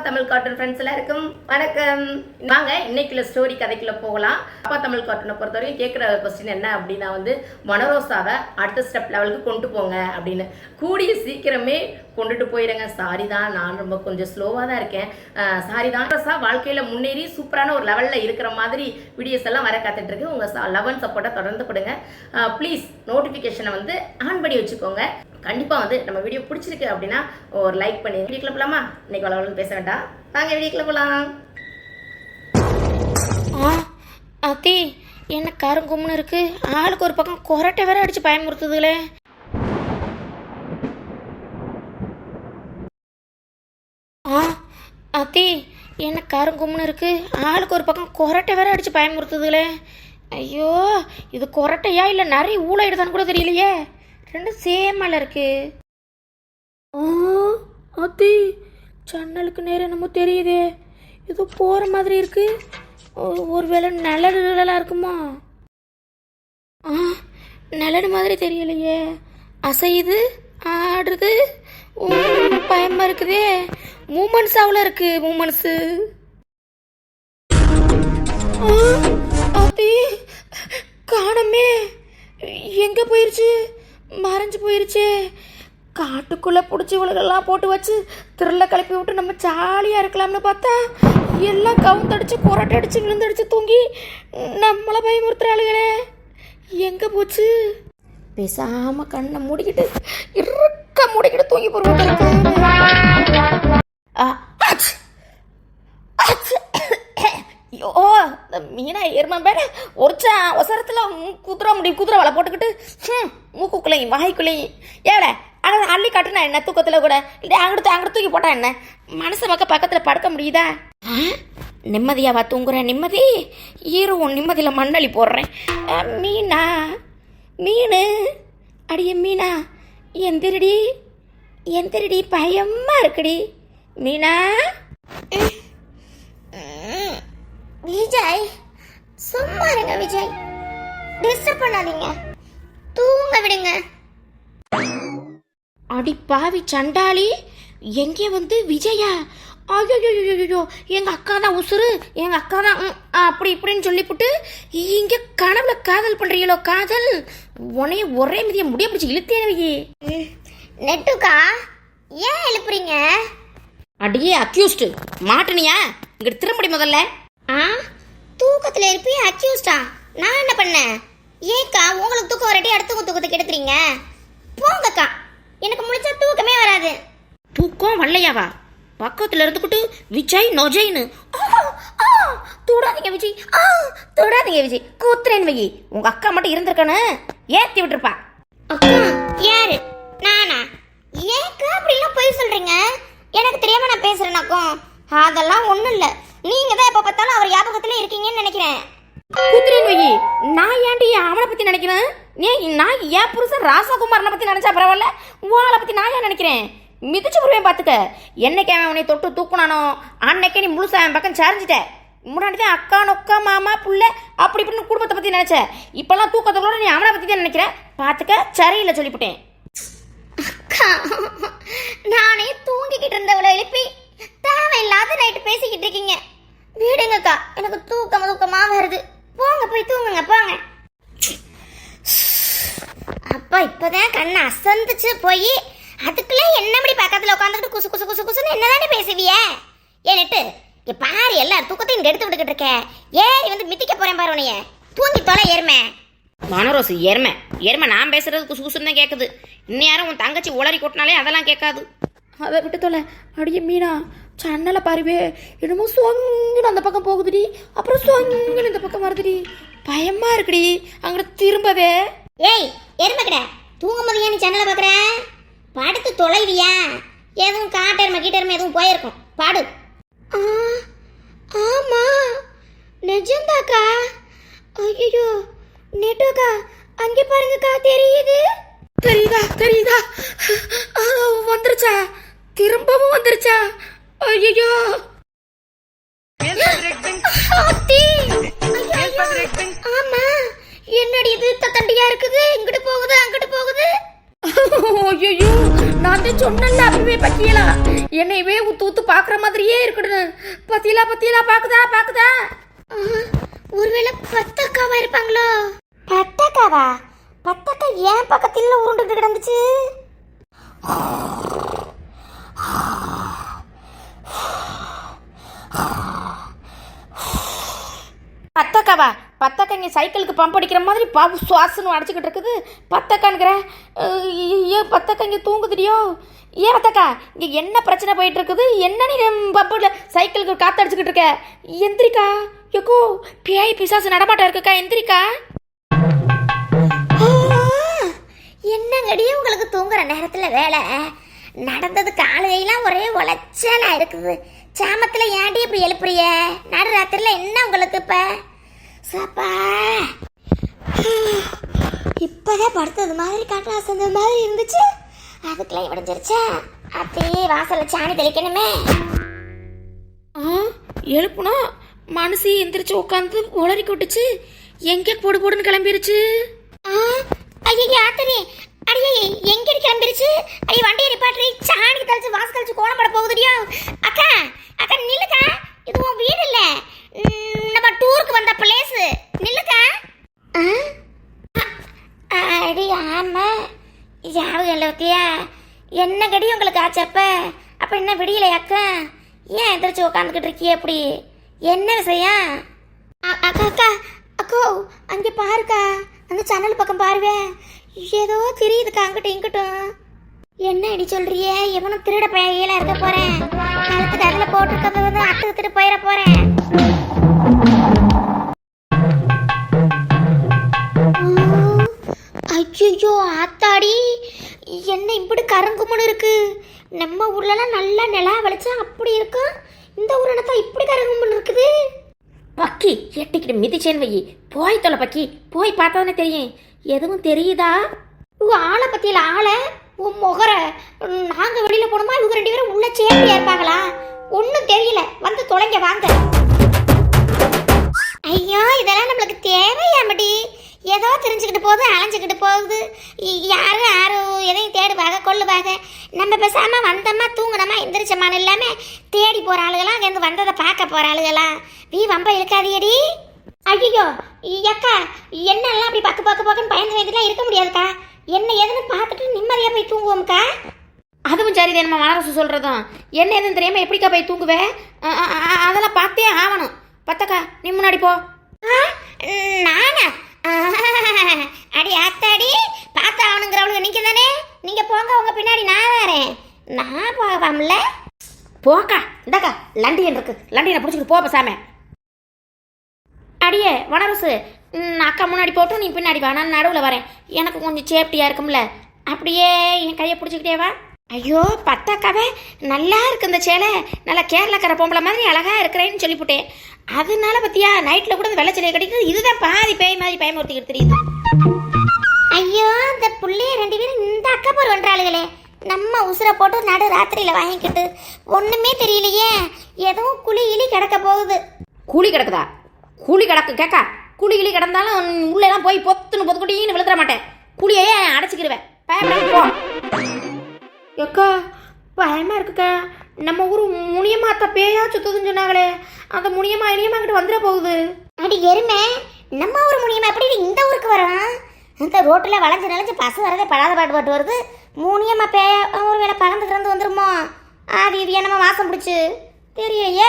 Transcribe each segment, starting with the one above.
Tamil cartoon friends எல்லாருக்கும் வணக்கம். வாங்க இன்னைக்குள்ள ஸ்டோரி கதைக்குள்ள போகலாம். அப்பா தமிழ் கார்ட்டூனை பொறுத்தவரைக்கும் கேட்குற கொஸ்டின் என்ன அப்படின்னா மனோரோசாவை அடுத்த ஸ்டெப் லெவலுக்கு கொண்டு போங்க அப்படின்னு. கூடிய சீக்கிரமே கொண்டுட்டு போயிடுங்க. சாரி தான், நான் ரொம்ப கொஞ்சம் ஸ்லோவாக தான் இருக்கேன். சாரி தான். வாழ்க்கையில் முன்னேறி சூப்பரான ஒரு லெவலில் இருக்கிற மாதிரி வீடியோஸ் எல்லாம் வர காத்துட்ருக்கு. உங்கள் லவ் அண்ட் சப்போர்ட்டை தொடர்ந்து கொடுங்க. ப்ளீஸ் நோட்டிஃபிகேஷனை ஆன் பண்ணி வச்சுக்கோங்க. கண்டிப்பாக நம்ம வீடியோ பிடிச்சிருக்கு அப்படின்னா ஒரு லைக் பண்ணி வீடியோக்குள்ள போகலாமா? இன்னைக்கு அவ்வளோ பேச வேண்டாம், வாங்க வீடியோக்குள்ள போகலாம். அத்தி என்ன கருங்கும்னு இருக்கு, ஆளுக்கு ஒரு பக்கம் கொரட்டை வேற அடிச்சு பயமுறுத்துதுங்களே. அத்தி என்ன கருங்கும்னு இருக்கு, ஆளுக்கு ஒரு பக்கம் கொரட்டை வேற அடிச்சு பயமுறுத்துதுங்களே. ஐயோ, இது கொரட்டையா இல்லை நிறைய ஊழாயிடுதான்னு கூட தெரியலையே. ரெண்டும் சேமால இருக்கு. அத்தி ஜன்னலுக்கு நேரம் என்னமோ தெரியுதே, ஏதோ போகிற மாதிரி இருக்கு. ஒருவேளை நிழலாக இருக்குமா? நிழல் மாதிரி தெரியலையே, அசையுது, ஆடுறது, பயமாக இருக்குதே. மூமெண்ட்ஸ் அவ்வளோ இருக்கு, மூமெண்ட்ஸு. அத்தி காணமே, எங்கே போயிருச்சு? மறைஞ்சு போயிருச்சே. காட்டுக்குள்ளே பிடிச்சி இவளுகெல்லாம் போட்டு வச்சு திருள்ள கிளப்பி விட்டு நம்ம ஜாலியாக இருக்கலாம்னு பார்த்தா எல்லாம் கவுந்தடிச்சு கொரட்டை அடிச்சு விழுந்தடிச்சு தூங்கி நம்மளை பயமுறுத்துறாளுகளே. எங்கே போச்சு? பேசாமல் கண்ணை மூடிக்கிட்டு இருக்க மூடிக்கிட்டு தூங்கி போடுவோம். ஐயோ, இந்த மீனா எருமன் பேர ஒருச்சா அவசரத்தில் குதிரை வலை போட்டுக்கிட்டு மூக்குக்குள்ளையும் வாய்க்குள்ளையும் ஏட அங்கே அள்ளி காட்டுனா என்ன? தூக்கத்தில் கூட இல்லை அங்கிட்டு தூக்கி போட்டா என்ன? மனசு மக்கள் பக்கத்தில் படுக்க முடியுதா? நிம்மதியாவா தூங்குறேன்? நிம்மதி ஈரவும் நிம்மதியில் மண்ணள்ளி போடுறேன். மீனா, மீன், அடியே மீனா, எந்திரடி பயமாக இருக்குடி மீனா. விஜய் சும்மா இருங்க விஜய், டிஸ்டர்ப் பண்ணாதீங்க, தூங்க விடுங்க. அடி பாவி சண்டாளி, எங்கே விஜயா? ஐயோ, எங்க அக்கா தான் உசுறு, எங்க அக்கா தான் அப்படி இப்படின்னு சொல்லிவிட்டு இங்க கனவுல காதல் பண்றீங்களோ? காதல் உனைய ஒரே மிதிய முடிய பிடிச்சி இழுத்தேனவையே. நெட்டுக்கா ஏன் எழுப்புறீங்க? அடியே அக்யூஸ்டு மாட்டனியா? இங்கிட்டு திரும்படி முதல்ல. தூக்கத்துல இருப்பி அக்யூஸ்டா? நான் என்ன பண்ணேன்? ஏக்கா உங்களுக்கு தூக்கம் வரட்டி அடுத்த தூக்கத்தை கெடுத்துறீங்க? போங்கக்கா, எனக்கு முடிச்சா தூக்கமே வராது. தூக்கம் வரலையாவா? பக்கத்துல இருந்துக்கிட்டு விஜய் நொஜைன்னு தொடாதீங்க விஜய், தொடாதீங்க விஜய், கூத்துறேன் வை. உங்க அக்கா மட்டும் இருந்திருக்கானு ஏத்தி விட்டுருப்பா. அக்கா யாரு? நானா? ஏக்கா அப்படிலாம் போய் சொல்றீங்க? எனக்கு தெரியாம நான் பேசுறேனாக்கும்? அதெல்லாம் ஒண்ணும் இல்ல, நீங்க தான் எப்ப பார்த்தாலும் அவர் ஞாபகத்துல இருக்கீங்கன்னு நினைக்கிறேன். கூத்துறேன் வை. நான் ஏன்டி அவனை பத்தி நினைக்கிறேன்? நான் என் புருஷன் ராசகுமாரனை பத்தி நினைச்சா பரவாயில்ல, உங்களை பத்தி நான் ஏன் நினைக்கிறேன்? மிதிச்சு புரிவேன் பார்த்துக்க. என்னைக்கு அவன் உன்னை தொட்டு தூக்குனானோ அன்னைக்கே நீ முழுசா அவன் பக்கம் சார்ஞ்சிட்ட. முன்னாடி தான் அக்கா நொக்கா மாமா புள்ள அப்படி இப்படின்னு குடும்பத்தை பத்தி நினைச்ச. இப்பெல்லாம் தூக்கத்தோட நீ அவனை பத்தி தான் நினைக்கிற. பார்த்துக்க, சரியில்லை சொல்லிவிட்டேன். அக்கா, நானே தூங்கிக்கிட்டு இருந்தவளை எழுப்பி தேவையில்லாத நைட்டு பேசிக்கிட்டு இருக்கீங்க. விடுங்கக்கா, எனக்கு தூக்கமா வருது. போங்க போய் தூங்குங்க, போங்க. அப்பா இப்பதான் கண்ணை அசந்துச்சு போய் அதுக்குள்ள என்னபடி பக்கத்துல உட்காந்துக்கிட்டு குசு குசு குசு குசுன்னு என்னதானே பேசுவிய? ஏன்னுட்டு பாரு எல்லாரும் தூக்கத்தையும் இங்க எடுத்து விட்டுக்கிட்டு இருக்க. ஏறி மிதிக்க போறேன் பாரு உனைய. தூங்கி தொலை எருமை. மனோரோசு எருமை நான் பேசுறது குசு குசுன்னு தான் கேட்குது. இன்னும் யாரும் உன் தங்கச்சி உளறி கொட்டினாலே அதெல்லாம் கேட்காது. அதை விட்டு தொலை. அடியே மீனா, சன்னலை பாருவே, என்னமோ சொங்கன்னு அந்த பக்கம் போகுதுடி, அப்புறம் சொங்கன்னு இந்த பக்கம் வருதுடி. பயமா இருக்குடி அங்கிட்ட திரும்பவே. ஏய் எருமை கிட்ட, தூங்கும் போது ஏன் நீ சன்னலை பாக்குற? படுத்து தொலைவியா? எதுவும் காட்டெருமை கீட்டெருமை எதுவும் போயிருக்கும், பாடு. ஆமா நிஜம்தாக்கா. ஐயோ நெட்டோக்கா, அங்கே பாருங்கக்கா, தெரியுது. தெரியுதா? வந்துருச்சா? திரும்பவும் வந்துருச்சா? ஐயோ ஆமா, என்னடி இது தண்டியா இருக்குது, இங்கிட்டு போகுது அங்கிட்டு போகுது. ஐயோ, நான் தான் சொன்னேன்ல அப்பவே பத்தியலா, என்னையவே ஊத்து ஊத்து பாக்குற மாதிரியே இருக்குன்னு. பத்தியலா பாக்குதா. ஒருவேளை பத்தக்காவா இருப்பாங்களோ? பத்தக்காவா? பத்தக்கா ஏன் பக்கத்துல உருண்டுட்டு கிடந்துச்சு? பத்தக்கா இங்கே சைக்கிளுக்கு பம்ப் அடிக்கிற மாதிரி பாபு சுவாசன்னு அடிச்சுக்கிட்டு இருக்குது. பத்தக்கான்னுங்கிற ஏன் பத்தக்கா இங்கே தூங்குதுடியோ? ஏன் பத்தக்கா இங்கே என்ன பிரச்சனை போயிட்டு இருக்குது? என்ன நீ பம்பில் சைக்கிளுக்கு காற்று அடிச்சுக்கிட்டு இருக்க? எந்திரிக்கா. எக்கோ பேய் பிசாசு நடமாட்டம் இருக்குக்கா, எந்திரிக்கா. என்னங்கடி உங்களுக்கு தூங்குற நேரத்துல வேலை? நடந்தது காலையெல்லாம் ஒரே உளைச்சலா இருக்குது. சாமத்துல ஏன்டி இப்படி எழுப்புறிய? நடு ராத்திரில என்ன உங்களுக்கு இப்ப? சப்பா, இப்பதான் படுத்தது மாதிரி காட்டு அசந்த மாதிரி இருந்துச்சு. அதுக்குள்ள விடைஞ்சிருச்சா? அப்படியே வாசல்ல சாணி தெளிக்கணுமே. எழுப்புனா மனசு எந்திரிச்சு உட்காந்து உளறி கொட்டுச்சு. எங்கே போடுன்னு கிளம்பிருச்சு. ஐயோ ஆத்தனி, அடியே எங்க கிளம்பிருச்சு? ஐயோ வண்டியை நிப்பாட்டி சாணி தெளிச்சு வாசல் தெளிச்சு கோலம் போட போகுதுடியோ. அக்கா நில்லுக்கா, இது உன் வீடு இல்ல, நம்ம டூருக்கு வந்த பிளேஸ். நில்லுக்கா. அடி ஆமா, யாவும் இல்லை பத்தியா? என்ன கடி உங்களுக்கு ஆச்சப்ப? அப்ப என்ன விடியலையாக்கா? ஏன் எந்திரிச்சு உட்காந்துக்கிட்டு இருக்கிய? அப்படி என்ன விஷயம்? அக்கா அக்கோ அங்கே பாருக்கா, அந்த ஜன்னல் பக்கம் பாருவே, ஏதோ தெரியுதுக்கா அங்கிட்டும் இங்கிட்டும். என்ன அடி சொல்றிய? எவனும் திருட பையில இருக்க போறேன். கழுத்து கடல போட்டுருக்கிறது வந்து அட்டுக்கிட்டு போயிட போறேன். ஐயோ ஆத்தாடி, என்ன இப்படி கருங்குமனு இருக்கு? நம்ம ஊர்லலாம் நல்லா நிலா வெளிச்சம் அப்படி இருக்கும், இந்த ஊர்ல தான் இப்படி கருங்குமனு இருக்குது. பக்கி எட்டிக்கிட்டு மிதிச்சேன் வை. போய் தொலை பக்கி, போய் பார்த்தாதானே தெரியும். எதுவும் தெரியுதா? ஆளை பத்தியில ஆளை உன் முகர. நாங்க வெளியில போனோமா, இவங்க 2 பேரும் உள்ள சேட்டியா இருப்பாங்களா? ஒன்னும் தெரியல, வந்து தொலைங்க வாங்க. ஐயோ இதெல்லாம் நம்மளுக்கு தேவையாமடி? ஏதோ தெரிஞ்சுக்கிட்டு போகுது, அலைஞ்சுக்கிட்டு போகுது. யாரும் எதையும் தேடுவாங்க கொள்ளுவாங்க. நம்ம பேசாம வந்தோமா தூங்கினோமா எந்திரிச்சமான இல்லாம தேடி போற ஆளுகளாம் அங்கேருந்து வந்ததை பார்க்க போற ஆளுகளாம். வீ வம்ப இருக்காதியடி. ஐயோ அக்கா, என்னெல்லாம் அப்படி பக்குன்னு பயந்துலாம் இருக்க முடியாதுக்கா. என்ன எதுன்னு பார்த்துட்டு நிம்மதியா போய் தூங்குவோம்க்கா. அதுவும் சரி, நம்ம மனரசு சொல்றதும். என்ன எதுன்னு தெரியாம எப்படிக்கா போய் தூங்குவேன்? அதெல்லாம் பார்த்தே ஆகணும். பத்தக்கா நீ முன்னாடி போ. நானா? அடி ஆத்தாடி, பார்த்து ஆகணுங்கிறவளுக்கு நீங்க தானே. நீங்க போங்க, உங்க பின்னாடி நான் வரேன். நான் போகாமல போக்கா. இந்தாக்கா லண்டியன் இருக்கு, லண்டியனை பிடிச்சிட்டு போ பேசாம. அடியே வனரசு, அக்கா முன்னாடி போட்டும் நீ பின்னாடி வா, நான் நடுவில் வரேன். எனக்கு கொஞ்சம் சேஃப்டியாக இருக்கும்ல. அப்படியே என் கையை பிடிச்சிக்கிட்டே வா. ஐயோ பத்தாக்காவே நல்லா இருக்கு இந்த சேலை, நல்லா கேரளாக்கார பொம்பளை மாதிரி அழகா இருக்கிறேன்னு சொல்லிவிட்டேன். அதனால பத்தியா நைட்டில் கூட இந்த வெள்ளச்சலையை கட்டிட்டு இதுதான் பாதி பேய் மாதிரி பயமுறுத்திக்கிட்டு தெரியுது. ஐயோ இந்த புள்ளைய 2 பேரும் இந்த அக்கா போர் பண்றாளுகளே. நம்ம உசுரை போட்டு நடு ராத்திரியில வாங்கிக்கிட்டு ஒண்ணுமே தெரியலையே. எதுவும் குழி இலி கிடக்க போகுது. கூலி கிடக்குதா? கூலி கிடக்கு கேக்கா. கூலி கிளி கிடந்தாலும் உள்ளெல்லாம் போய் பொத்துன்னு விழுந்துட மாட்டேன். கூலியே அடைச்சிக்கிடுவேன். பயப்படாம போ. எக்கா பயமா இருக்குக்கா. நம்ம ஊர் முனியம்மா அத்தை பேயா சுத்துதுன்னு சொன்னாங்களே, அந்த முனியம்மா இனியம்மா கிட்ட வந்துட போகுது. அடி எருமை, நம்ம ஊர் முனியம்மா எப்படி இந்த ஊருக்கு வரும்? இந்த ரோட்டில் வளைஞ்சு பசு வரதே படாத பாட்டு வருது. முனியம்மா பேய ஒரு வேலை பறந்து கிடந்து வந்துருமோ? அது இது என்னமா வாசம் பிடிச்சு தெரியலையே.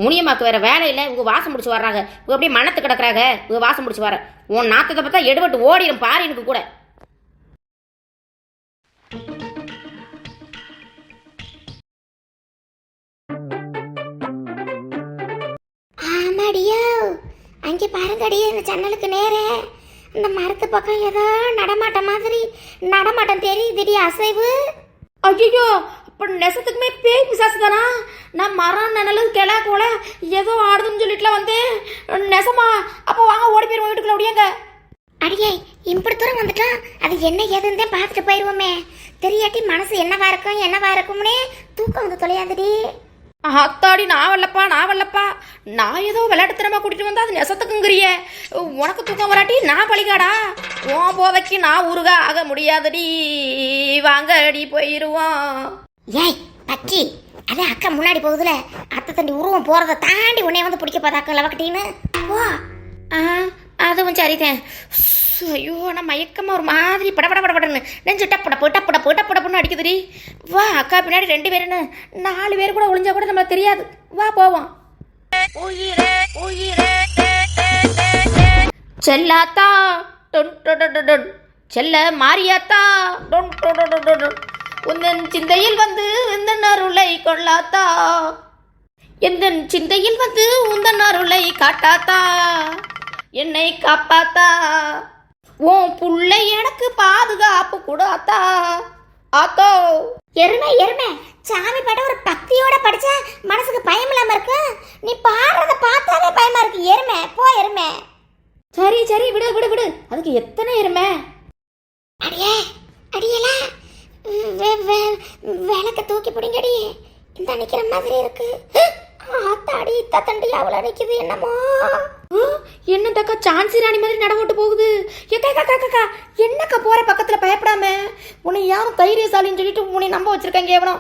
முனியம்மாக்கு வேற வேலை இல்லை, இவங்க வாசம் பிடிச்சி வர்றாங்க. இவங்க அப்படியே மனத்து கிடக்குறாங்க, இவங்க வாசம் பிடிச்சி வர. உன் நாத்தத்தை பார்த்தா எடுபட்டு ஓடிடும் பாரு எனக்கு கூட. ஆமாடியோ, அங்கே பாருங்கடி, இந்த ஜன்னலுக்கு நேரே இந்த மரத்து பக்கம் ஏதோ நடமாட்டம் தெரியுதுடி, அசைவு. ஐயோ இப்போ நெசத்துக்குமே பேய் பிசாசு தானா? நான் மரம் நிழலும் கிளா போல ஏதோ ஆடுதுன்னு சொல்லிட்டுலாம் வந்தேன். நெசமா? அப்போ வாங்க ஓடி போயிருவோம் வீட்டுக்குள்ள. ஓடியாங்க. அடியே இப்படி தூரம் வந்துட்டோம், அது என்ன ஏதுன்னு பார்த்துட்டு போயிடுவோமே. தெரியாட்டி மனசு என்னவா இருக்கும்னே தூக்கம் வந்து தொலையாதுடி. அத்தாடி நான் வரலப்பா நான் ஏதோ விளையாட்டுத்தனமா கூட்டிட்டு வந்தா அது நெசத்துக்குங்கிறிய. உனக்கு தூக்கம் வராட்டி நான் பழிகாடா. உன் போதைக்கு நான் ஊருகா ஆக முடியாதடி. வாங்கடி போயிருவோம். ஏய் பச்சி, அது அக்கா முன்னாடி போகுதுல, அத்தை தண்டி உருவம் போறதை தாண்டி உன்னை வந்து பிடிக்க பார்த்தாக்க லவக்கட்டின்னு ஓ. அதுவும் சரிதான். ஐயோ நான் மயக்கமா ஒரு மாதிரி படபடன்னு நெஞ்சு டப்படப்புன்னு அடிக்குதுடி. வா அக்கா பின்னாடி 2 பேருன்னு 4 பேர் கூட ஒளிஞ்சா கூட நம்மளுக்கு தெரியாது. வா போவோம். செல்லாத்தா செல்ல மாரியாத்தா உந்தன் சிந்தையில் வந்து உந்தன் அருளை கொள்ளாத்தா. எந்தன் சிந்தையில் வந்து உந்தன் அருளை காட்டாத்தா. என்னை காப்பாத்தா. உன் புள்ளை எனக்கு பாதுகாப்பு கூடாத்தா. ஆத்தோ எருமை சாமி பாட்ட ஒரு பக்தியோட படிச்சா மனசுக்கு பயம் இல்லாம இருக்கு. நீ பாடுறத பார்த்தாலே பயமா இருக்கு. எருமை போ எருமை. சரி விடு. அதுக்கு எத்தனை எருமை? அடியல விளக்க தூக்கி பிடிங்கடி. இந்த நிக்கிற மாதிரி இருக்கு. ஆத்தாடி தண்டி அவ்வளோ நிக்குது என்னமோ. என்ன தக்கா சான்சி ராணி மாதிரி நடவோட்டு போகுது. ஏக்கா என்னக்கா போற பக்கத்துல பயப்படாம. உன்னை யாரும் தைரியசாலின்னு சொல்லிட்டு உன்னை நம்ப வச்சிருக்காங்க. எவனோ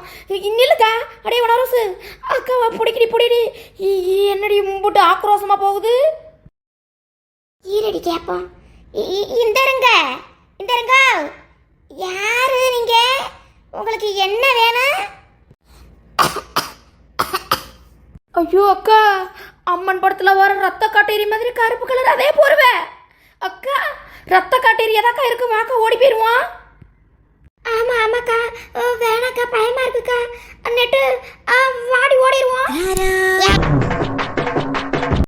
நில்லுக்கா. அடே வனரோசு அக்காவா பிடிடி. என்னடி மும்பிட்டு ஆக்ரோஷமா போகுது. ஈரடி கேப்போம். இந்த இருங்க யாரு நீங்க? உங்களுக்கு என்ன வேணும்? ஐயோ அக்கா, அம்மன் படத்துல வர ரத்த காட்டேரி மாதிரி கருப்பு கலர் அதே போருவேன். அக்கா ரத்த காட்டேரி எதாக்கா இருக்கு, வாக்கா ஓடி போயிருவான். ஆமாக்கா வேணாக்கா பயமா இருக்குக்கா. நெட்டு வாடி ஓடிடுவோம்.